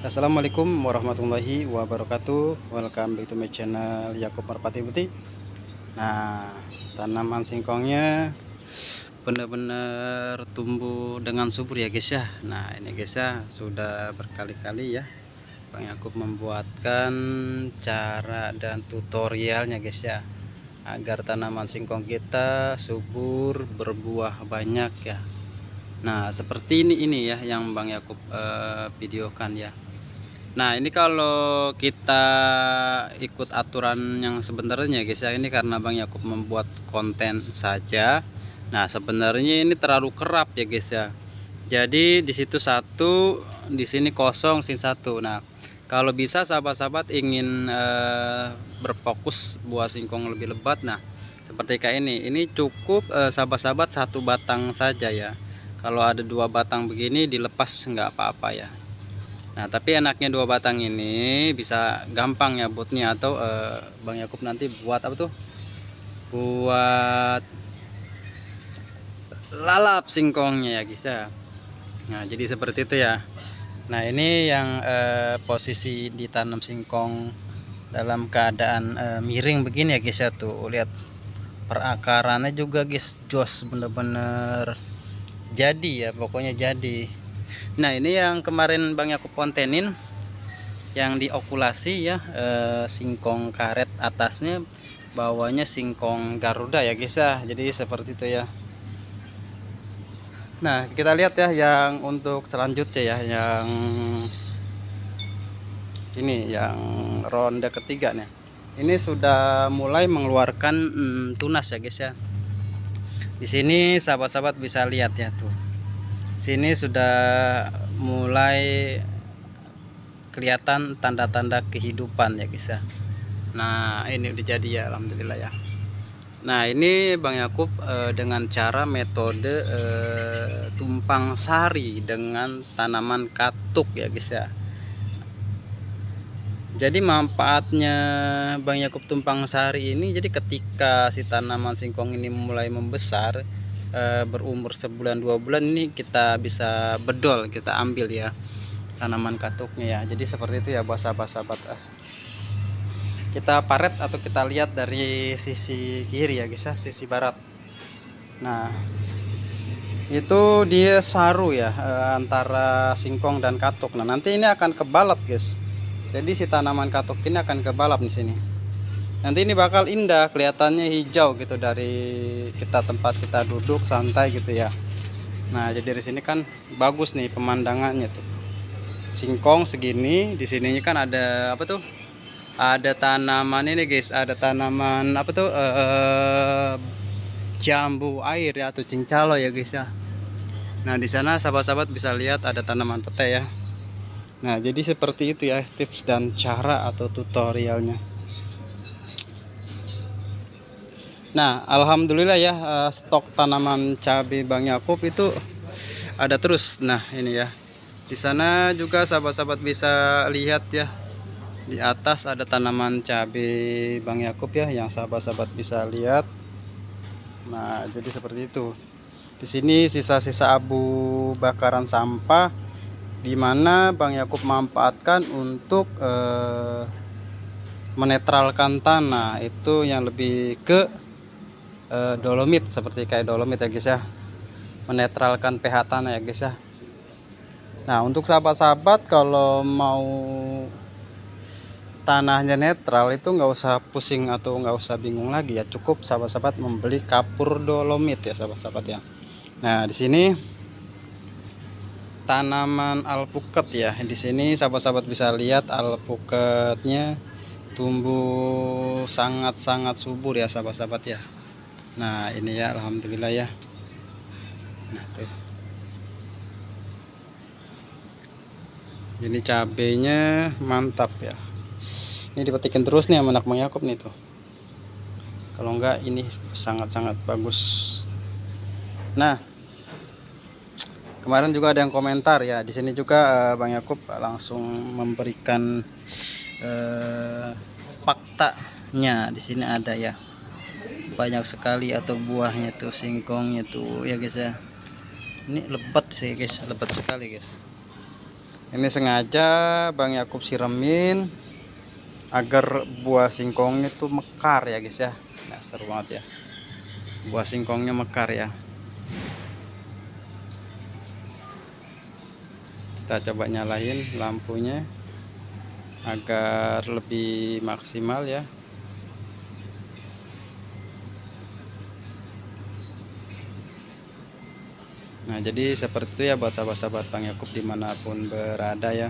Assalamualaikum warahmatullahi wabarakatuh. Welcome back to my channel Yakub Merpati Putih. Nah, tanaman singkongnya benar-benar tumbuh dengan subur ya guys ya. Nah ini guys ya, sudah berkali-kali ya Bang Yakub membuatkan cara dan tutorialnya guys ya, agar tanaman singkong kita subur, berbuah banyak ya. Nah seperti ini ya yang Bang Yakub videokan ya. Nah ini kalau kita ikut aturan yang sebenarnya guys ya, ini karena Bang Yakub membuat konten saja. Nah sebenarnya ini terlalu kerap ya guys ya. Jadi di situ satu, di sini kosong, sini satu. Nah kalau bisa sahabat-sahabat ingin berfokus buah singkong lebih lebat, nah seperti kayak ini cukup sahabat-sahabat satu batang saja ya. Kalau ada dua batang begini dilepas nggak apa-apa ya. Nah tapi enaknya dua batang ini bisa gampang ya buatnya, atau Bang Yakub nanti buat apa tuh, buat lalap singkongnya ya guys ya. Nah jadi seperti itu ya. Nah ini yang posisi ditanam singkong dalam keadaan miring begini ya guys ya. Tuh lihat perakarannya juga guys, jos bener-bener jadi ya, pokoknya jadi. Nah ini yang kemarin Bang Yakub kontenin yang diokulasi ya, singkong karet, atasnya bawahnya singkong Garuda ya guys ya. Jadi seperti itu ya. Nah kita lihat ya yang untuk selanjutnya ya, yang ini yang ronde ketiga nih. Ini sudah mulai mengeluarkan tunas ya guys ya. Di sini sahabat-sahabat bisa lihat ya tuh. Sini sudah mulai kelihatan tanda-tanda kehidupan ya guys ya. Nah ini udah jadi ya, alhamdulillah ya. Nah ini Bang Yakub dengan cara metode tumpang sari dengan tanaman katuk ya guys ya. Jadi manfaatnya Bang Yakub tumpang sari ini, jadi ketika si tanaman singkong ini mulai membesar, berumur sebulan 2 bulan, ini kita bisa bedol, kita ambil ya tanaman katuknya ya. Jadi seperti itu ya buat sahabat-sahabat. Kita paret atau kita lihat dari sisi kiri ya guys ya, sisi barat. Nah itu dia saru ya, antara singkong dan katuk. Nah nanti ini akan kebalap guys. Jadi si tanaman katuk ini akan kebalap di sini. Nanti ini bakal indah, kelihatannya hijau gitu dari kita tempat kita duduk santai gitu ya. Nah jadi dari sini kan bagus nih pemandangannya tuh. Singkong segini, di sininya kan ada apa tuh? Ada tanaman ini guys, ada tanaman apa tuh? Jambu air ya, atau cincalo ya guys ya. Nah di sana sahabat-sahabat bisa lihat ada tanaman petai ya. Nah jadi seperti itu ya tips dan cara atau tutorialnya. Nah alhamdulillah ya, stok tanaman cabai Bang Yakub itu ada terus. Nah ini ya, di sana juga sahabat-sahabat bisa lihat ya, di atas ada tanaman cabai Bang Yakub ya, yang sahabat-sahabat bisa lihat. Nah jadi seperti itu. Di sini sisa-sisa abu bakaran sampah, dimana Bang Yakub manfaatkan untuk menetralkan tanah, itu yang lebih ke dolomit, seperti kayak dolomit ya guys ya, menetralkan pH tanah ya guys ya. Nah untuk sahabat-sahabat kalau mau tanahnya netral itu nggak usah pusing atau nggak usah bingung lagi ya, cukup sahabat-sahabat membeli kapur dolomit ya sahabat-sahabat ya. Nah di sini tanaman alpukat ya, di sini sahabat-sahabat bisa lihat alpukatnya tumbuh sangat-sangat subur ya sahabat-sahabat ya. Nah ini ya alhamdulillah ya. Nah tuh, ini cabenya mantap ya. Ini dipetikin terus nih sama anak Bang Yakub nih tuh. Kalau enggak ini sangat-sangat bagus. Nah kemarin juga ada yang komentar ya, di sini juga Bang Yakub langsung memberikan faktanya. Di sini ada ya, banyak sekali atau buahnya tuh, singkongnya tuh ya guys ya. Ini lebat sih guys, lebat sekali guys. Ini sengaja Bang Yakub siramin agar buah singkongnya itu mekar ya guys ya. Nah, seru banget ya. Buah singkongnya mekar ya. Kita coba nyalain lampunya agar lebih maksimal ya. Nah, jadi seperti itu ya buat sahabat-sahabat Bang Yakub dimanapun berada ya.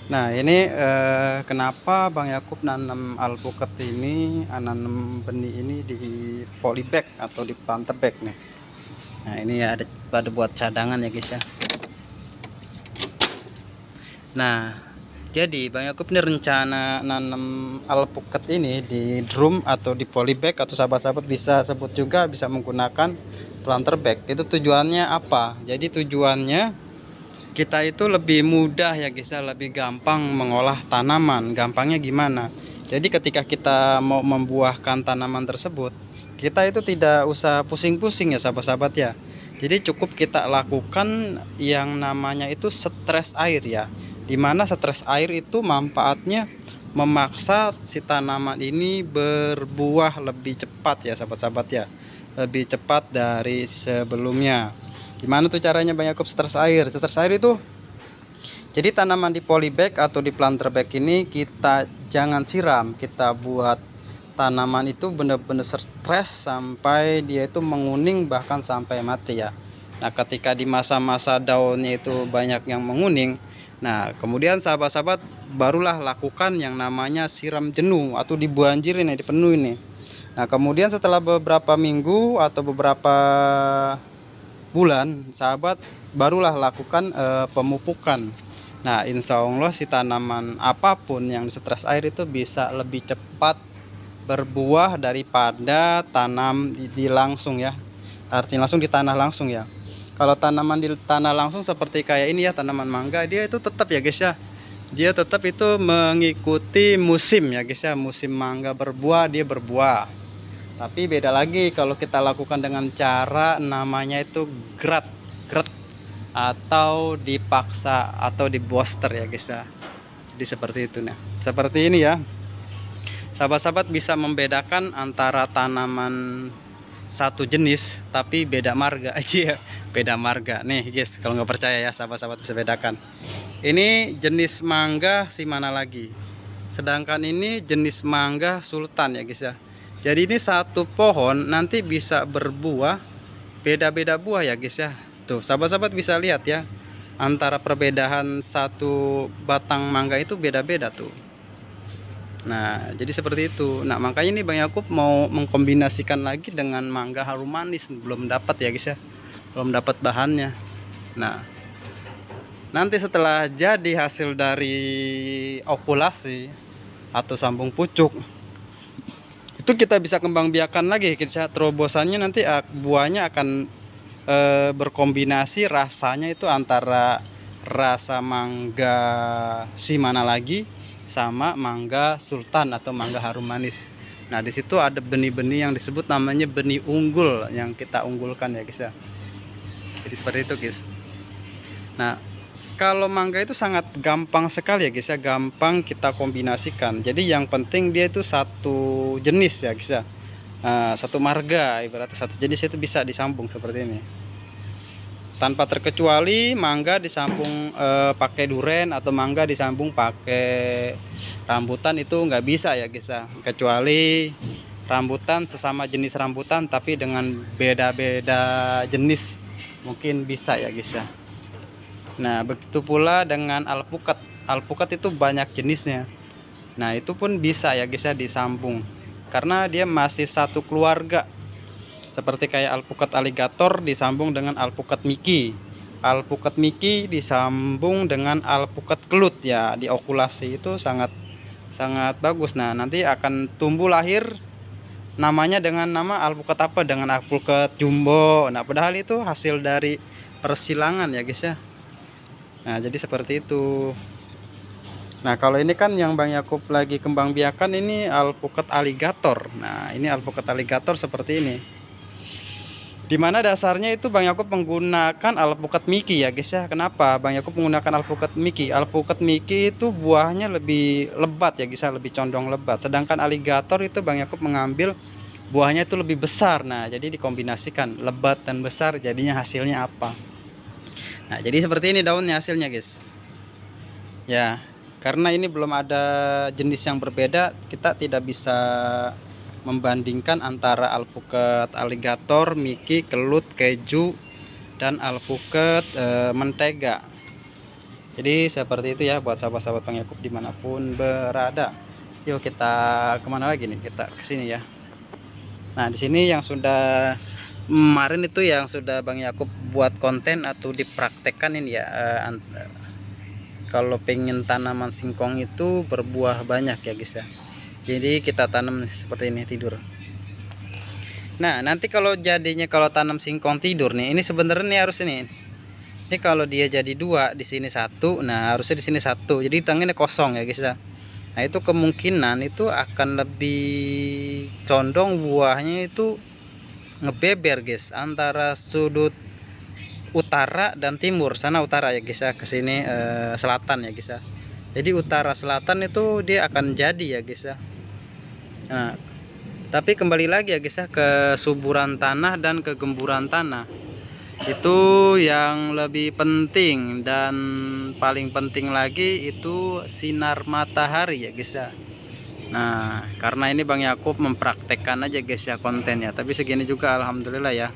Nah, ini kenapa Bang Yakub nanam alpukat ini, nanam benih ini di polybag atau di planter bag nih. Nah, ini ya ada buat cadangan ya guys ya. Nah, jadi Bang Yakub ini rencana nanam alpukat ini di drum atau di polybag, atau sahabat-sahabat bisa sebut juga bisa menggunakan planter bag. Itu tujuannya apa? Jadi tujuannya kita itu lebih mudah ya guys ya, lebih gampang mengolah tanaman. Gampangnya gimana? Jadi ketika kita mau membuahkan tanaman tersebut, kita itu tidak usah pusing-pusing ya sahabat-sahabat ya. Jadi cukup kita lakukan yang namanya itu stres air ya. Dimana stres air itu manfaatnya memaksa si tanaman ini berbuah lebih cepat ya sahabat-sahabat ya. Lebih cepat dari sebelumnya. Gimana tuh caranya Bang Yakub stres air? Stres air itu, jadi tanaman di polybag atau di planter bag ini kita jangan siram. Kita buat tanaman itu benar-benar stres sampai dia itu menguning bahkan sampai mati ya. Nah, ketika di masa-masa daunnya itu banyak yang menguning, nah kemudian sahabat-sahabat barulah lakukan yang namanya siram jenuh atau dibanjirin ya, dipenuhi nih. Nah, kemudian setelah beberapa minggu atau beberapa bulan, sahabat barulah lakukan pemupukan. Nah, insya Allah si tanaman apapun yang stres air itu bisa lebih cepat berbuah daripada tanam di langsung ya. Artinya langsung di tanah langsung ya. Kalau tanaman di tanah langsung seperti kayak ini ya, tanaman mangga, dia itu tetap ya guys ya. Dia tetap itu mengikuti musim ya guys ya. Musim mangga berbuah, dia berbuah. Tapi beda lagi kalau kita lakukan dengan cara namanya itu grat atau dipaksa atau di booster ya guys ya. Jadi seperti itu nih. Seperti ini ya. Sahabat-sahabat bisa membedakan antara tanaman satu jenis tapi beda marga aja ya. Beda marga. Nih guys, kalau nggak percaya ya sahabat-sahabat bisa bedakan. Ini jenis mangga si mana lagi. Sedangkan ini jenis mangga sultan ya guys ya. Jadi ini satu pohon nanti bisa berbuah beda-beda buah ya guys ya. Tuh sahabat-sahabat bisa lihat ya, antara perbedaan satu batang mangga itu beda-beda tuh. Nah jadi seperti itu. Nah makanya ini Bang Yakub mau mengkombinasikan lagi dengan mangga harum manis. Belum dapat ya guys ya, belum dapat bahannya. Nah nanti setelah jadi hasil dari okulasi atau sambung pucuk, itu kita bisa kembang biakan lagi guys ya. Terobosannya nanti buahnya akan berkombinasi rasanya itu antara rasa mangga si mana lagi sama mangga sultan atau mangga harum manis. Nah di situ ada benih-benih yang disebut namanya benih unggul yang kita unggulkan ya guys ya. Jadi seperti itu guys. Nah kalau mangga itu sangat gampang sekali ya guys ya, gampang kita kombinasikan. Jadi yang penting dia itu satu jenis ya guys ya, satu marga, ibaratnya satu jenis itu bisa disambung seperti ini. Tanpa terkecuali mangga disambung pakai duren atau mangga disambung pakai rambutan itu nggak bisa ya guys ya. Kecuali rambutan sesama jenis rambutan tapi dengan beda-beda jenis mungkin bisa ya guys ya. Nah begitu pula dengan alpukat. Alpukat itu banyak jenisnya. Nah itu pun bisa ya guys ya disambung, karena dia masih satu keluarga. Seperti kayak alpukat aligator disambung dengan alpukat miki. Alpukat miki disambung dengan alpukat kelut ya, diokulasi itu sangat bagus. Nah nanti akan tumbuh lahir namanya dengan nama alpukat apa, dengan alpukat jumbo. Nah padahal itu hasil dari persilangan ya guys ya. Nah jadi seperti itu. Nah kalau ini kan yang Bang Yakub lagi kembang biakan ini alpukat aligator. Nah ini alpukat aligator seperti ini. Dimana dasarnya itu Bang Yakub menggunakan alpukat Mickey ya guys ya. Kenapa Bang Yakub menggunakan alpukat Mickey? Alpukat Mickey itu buahnya lebih lebat ya guys ya, lebih condong lebat. Sedangkan aligator itu Bang Yakub mengambil buahnya itu lebih besar. Nah jadi dikombinasikan lebat dan besar, jadinya hasilnya apa? Nah jadi seperti ini daunnya hasilnya guys ya. Karena ini belum ada jenis yang berbeda, kita tidak bisa membandingkan antara alpukat aligator, Mickey, kelut, keju, dan alpukat mentega. Jadi seperti itu ya buat sahabat-sahabat Bang Yakub dimanapun berada. Yuk kita kemana lagi nih? Kita kesini ya. Nah di sini yang sudah kemarin itu yang sudah Bang Yakub buat konten atau dipraktekkan ini ya. Kalau pengen tanaman singkong itu berbuah banyak ya guys ya. Jadi kita tanam seperti ini tidur. Nah nanti kalau jadinya kalau tanam singkong tidur nih, ini sebenarnya nih harus ini. Ini kalau dia jadi dua di sini satu, nah harusnya di sini satu. Jadi tangannya kosong ya guys ya. Nah itu kemungkinan itu akan lebih condong buahnya itu ngebeber guys antara sudut utara dan timur. Sana utara ya guys ya, ke sini selatan ya guys ya. Jadi utara selatan itu dia akan jadi ya guys ya. Nah, tapi kembali lagi ya guys ya, ke suburan tanah dan kegemburan tanah. Itu yang lebih penting, dan paling penting lagi itu sinar matahari ya guys ya. Nah, karena ini Bang Yakub mempraktekkan aja guys ya kontennya, tapi segini juga alhamdulillah ya.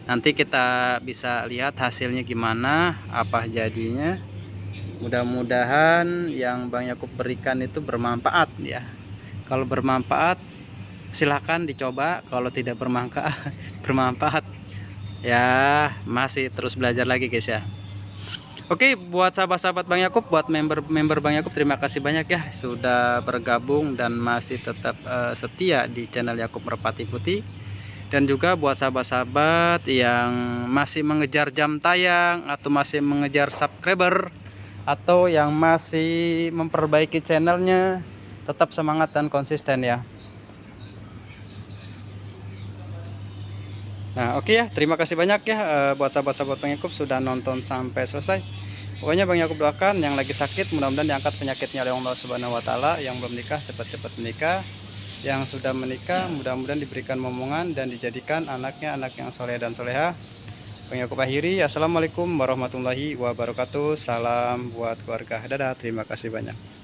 Nanti kita bisa lihat hasilnya gimana, apa jadinya. Mudah-mudahan yang Bang Yakub berikan itu bermanfaat ya. Kalau bermanfaat silahkan dicoba, kalau tidak bermanfaat ya masih terus belajar lagi guys ya. Oke, buat sahabat-sahabat Bang Yakub, buat member Bang Yakub, terima kasih banyak ya sudah bergabung dan masih tetap setia di channel Yakub Merpati Putih. Dan juga buat sahabat-sahabat yang masih mengejar jam tayang atau masih mengejar subscriber atau yang masih memperbaiki channelnya, tetap semangat dan konsisten ya. Nah oke ya, terima kasih banyak ya buat sahabat-sahabat Bang Yakub sudah nonton sampai selesai. Pokoknya Bang Yakub doakan yang lagi sakit mudah-mudahan diangkat penyakitnya oleh Allah Subhanahu wa Ta'ala. Yang belum nikah cepat-cepat menikah, yang sudah menikah mudah-mudahan diberikan momongan dan dijadikan anaknya anak yang soleh dan soleha. Bang Yakub akhiri, assalamualaikum warahmatullahi wabarakatuh. Salam buat keluarga, dadah, terima kasih banyak.